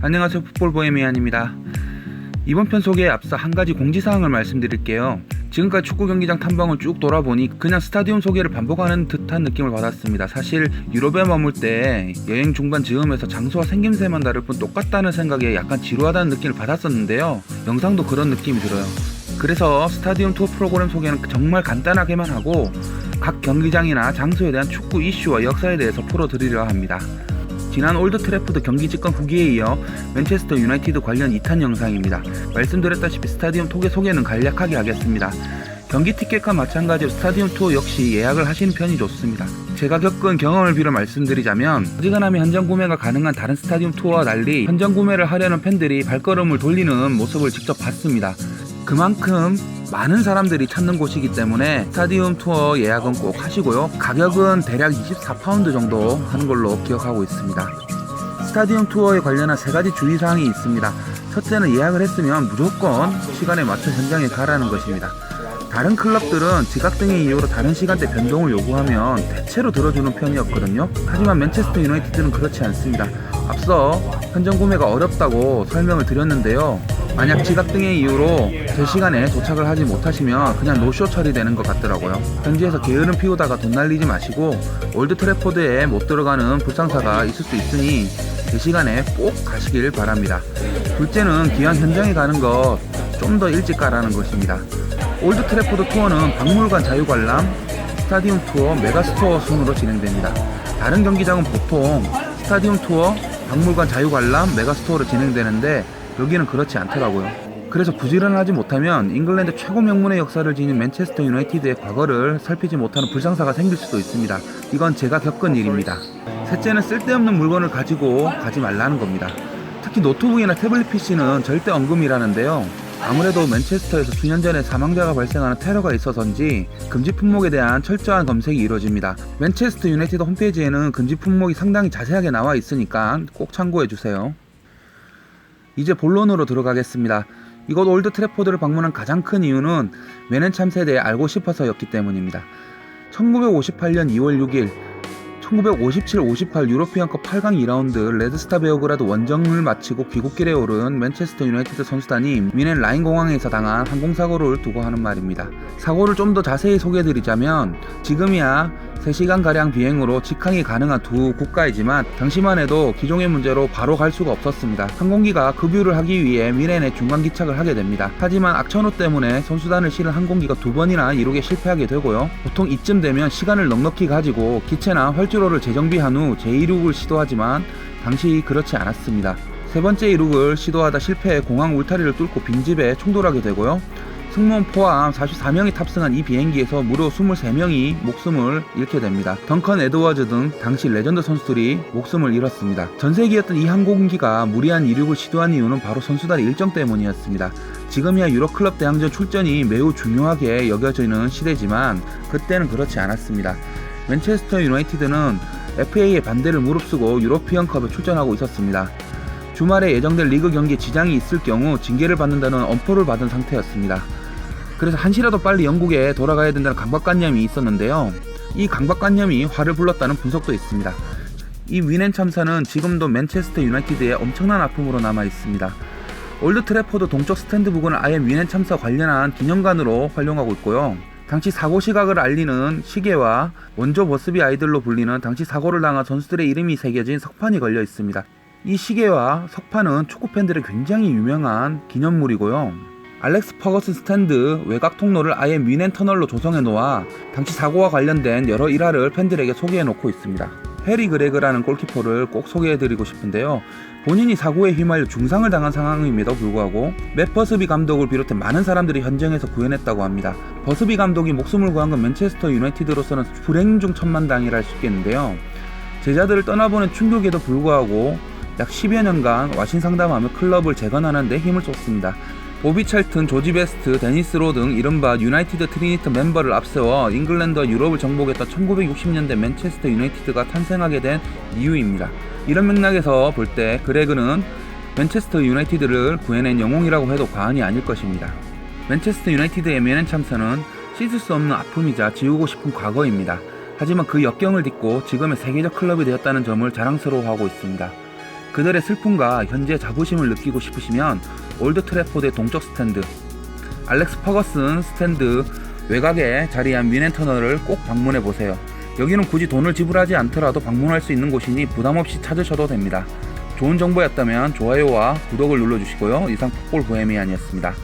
안녕하세요, 풋볼 보헤미안입니다. 이번 편 소개에 앞서 한 가지 공지사항을 말씀드릴게요. 지금까지 축구 경기장 탐방을 쭉 돌아보니 그냥 스타디움 소개를 반복하는 듯한 느낌을 받았습니다. 사실 유럽에 머물 때 여행 중반 즈음에서 장소와 생김새만 다를 뿐 똑같다는 생각에 약간 지루하다는 느낌을 받았었는데요. 영상도 그런 느낌이 들어요. 그래서 스타디움 투어 프로그램 소개는 정말 간단하게만 하고 각 경기장이나 장소에 대한 축구 이슈와 역사에 대해서 풀어드리려 합니다. 지난 올드 트래포드 경기 직관 후기에 이어 맨체스터 유나이티드 관련 2탄 영상입니다. 말씀드렸다시피 스타디움 투어 소개는 간략하게 하겠습니다. 경기 티켓과 마찬가지로 스타디움 투어 역시 예약을 하시는 편이 좋습니다. 제가 겪은 경험을 빌어 말씀드리자면 어지간하면 현장 구매가 가능한 다른 스타디움 투어와 달리 현장 구매를 하려는 팬들이 발걸음을 돌리는 모습을 직접 봤습니다. 그만큼 많은 사람들이 찾는 곳이기 때문에 스타디움 투어 예약은 꼭 하시고요. 가격은 대략 24파운드 정도 하는 걸로 기억하고 있습니다. 스타디움 투어에 관련한 3가지 주의사항이 있습니다. 첫째는 예약을 했으면 무조건 시간에 맞춰 현장에 가라는 것입니다. 다른 클럽들은 지각 등의 이유로 다른 시간대 변동을 요구하면 대체로 들어주는 편이었거든요. 하지만 맨체스터 유나이티드는 그렇지 않습니다. 앞서 현장 구매가 어렵다고 설명을 드렸는데요. 만약 지각 등의 이유로 제 시간에 도착을 하지 못하시면 그냥 노쇼 처리되는 것 같더라고요. 현지에서 게으름 피우다가 돈 날리지 마시고 올드 트래포드에 못 들어가는 불상사가 있을 수 있으니 제 시간에 꼭 가시길 바랍니다. 둘째는 기왕 현장에 가는 것 좀 더 일찍 가라는 것입니다. 올드 트래포드 투어는 박물관 자유관람, 스타디움 투어, 메가스토어 순으로 진행됩니다. 다른 경기장은 보통 스타디움 투어, 박물관 자유관람, 메가스토어로 진행되는데 여기는 그렇지 않더라고요. 그래서 부지런하지 못하면 잉글랜드 최고 명문의 역사를 지닌 맨체스터 유나이티드의 과거를 살피지 못하는 불상사가 생길 수도 있습니다. 이건 제가 겪은 일입니다. 셋째는 쓸데없는 물건을 가지고 가지 말라는 겁니다. 특히 노트북이나 태블릿 PC는 절대 언금이라는데요. 아무래도 맨체스터에서 수년 전에 사망자가 발생하는 테러가 있어서인지 금지 품목에 대한 철저한 검색이 이루어집니다. 맨체스터 유나이티드 홈페이지에는 금지 품목이 상당히 자세하게 나와 있으니까 꼭 참고해주세요. 이제 본론으로 들어가겠습니다. 이곳 올드 트래포드를 방문한 가장 큰 이유는 맨헨 참사에 대해 알고 싶어서였기 때문입니다. 1958년 2월 6일 1957-58 유로피언컵 8강 2라운드 레드스타 베오그라드 원정을 마치고 귀국길에 오른 맨체스터 유나이티드 선수단이 뮌헨 라인 공항에서 당한 항공사고를 두고 하는 말입니다. 사고를 좀 더 자세히 소개해드리자면 지금이야 3시간가량 비행으로 직항이 가능한 두 국가이지만 당시만 해도 기종의 문제로 바로 갈 수가 없었습니다. 항공기가 급유를 하기 위해 뮌헨에 중간 기착을 하게 됩니다. 하지만 악천후 때문에 선수단을 실은 항공기가 2번이나 이륙에 실패하게 되고요. 보통 이쯤 되면 시간을 넉넉히 가지고 기체나 활주로를 재정비한 후 재이륙을 시도하지만 당시 그렇지 않았습니다. 세 번째 이륙을 시도하다 실패해 공항 울타리를 뚫고 빈집에 충돌하게 되고요. 승무원 포함 44명이 탑승한 이 비행기에서 무려 23명이 목숨을 잃게 됩니다. 덩컨 에드워즈 등 당시 레전드 선수들이 목숨을 잃었습니다. 전세기였던 이 항공기가 무리한 이륙을 시도한 이유는 바로 선수단의 일정 때문이었습니다. 지금이야 유럽클럽 대항전 출전이 매우 중요하게 여겨지는 시대지만 그때는 그렇지 않았습니다. 맨체스터 유나이티드는 FA의 반대를 무릅쓰고 유로피언컵에 출전하고 있었습니다. 주말에 예정될 리그 경기에 지장이 있을 경우 징계를 받는다는 엄포를 받은 상태였습니다. 그래서 한시라도 빨리 영국에 돌아가야 된다는 강박관념이 있었는데요. 이 강박관념이 화를 불렀다는 분석도 있습니다. 이 뮌헨 참사는 지금도 맨체스터 유나이티드의 엄청난 아픔으로 남아 있습니다. 올드 트래포드 동쪽 스탠드 부근을 아예 뮌헨 참사 관련한 기념관으로 활용하고 있고요. 당시 사고 시각을 알리는 시계와 원조 버스비 아이들로 불리는 당시 사고를 당한 선수들의 이름이 새겨진 석판이 걸려 있습니다. 이 시계와 석판은 축구팬들의 굉장히 유명한 기념물이고요. 알렉스 퍼거슨 스탠드 외곽 통로를 아예 뮌헨 터널로 조성해 놓아 당시 사고와 관련된 여러 일화를 팬들에게 소개해 놓고 있습니다. 해리 그레그라는 골키퍼를 꼭 소개해 드리고 싶은데요. 본인이 사고에 휘말려 중상을 당한 상황임에도 불구하고 맷 버스비 감독을 비롯해 많은 사람들이 현장에서 구해냈다고 합니다. 버스비 감독이 목숨을 구한 건 맨체스터 유나이티드로서는 불행 중 천만다행이라 할 수 있겠는데요. 제자들을 떠나보낸 충격에도 불구하고 약 10여 년간 와신 상담하며 클럽을 재건하는 데 힘을 쏟습니다. 보비 찰튼, 조지 베스트, 데니스 로 등 이른바 유나이티드 트리니트 멤버를 앞세워 잉글랜드와 유럽을 정복했던 1960년대 맨체스터 유나이티드가 탄생하게 된 이유입니다. 이런 맥락에서 볼 때 그레그는 맨체스터 유나이티드를 구해낸 영웅이라고 해도 과언이 아닐 것입니다. 맨체스터 유나이티드의 뮌헨 참사는 씻을 수 없는 아픔이자 지우고 싶은 과거입니다. 하지만 그 역경을 딛고 지금의 세계적 클럽이 되었다는 점을 자랑스러워하고 있습니다. 그들의 슬픔과 현재 자부심을 느끼고 싶으시면 올드 트래포드의 동쪽 스탠드, 알렉스 퍼거슨 스탠드 외곽에 자리한 윈앤터널을 꼭 방문해 보세요. 여기는 굳이 돈을 지불하지 않더라도 방문할 수 있는 곳이니 부담없이 찾으셔도 됩니다. 좋은 정보였다면 좋아요와 구독을 눌러주시고요. 이상 풋볼 보헤미안이었습니다.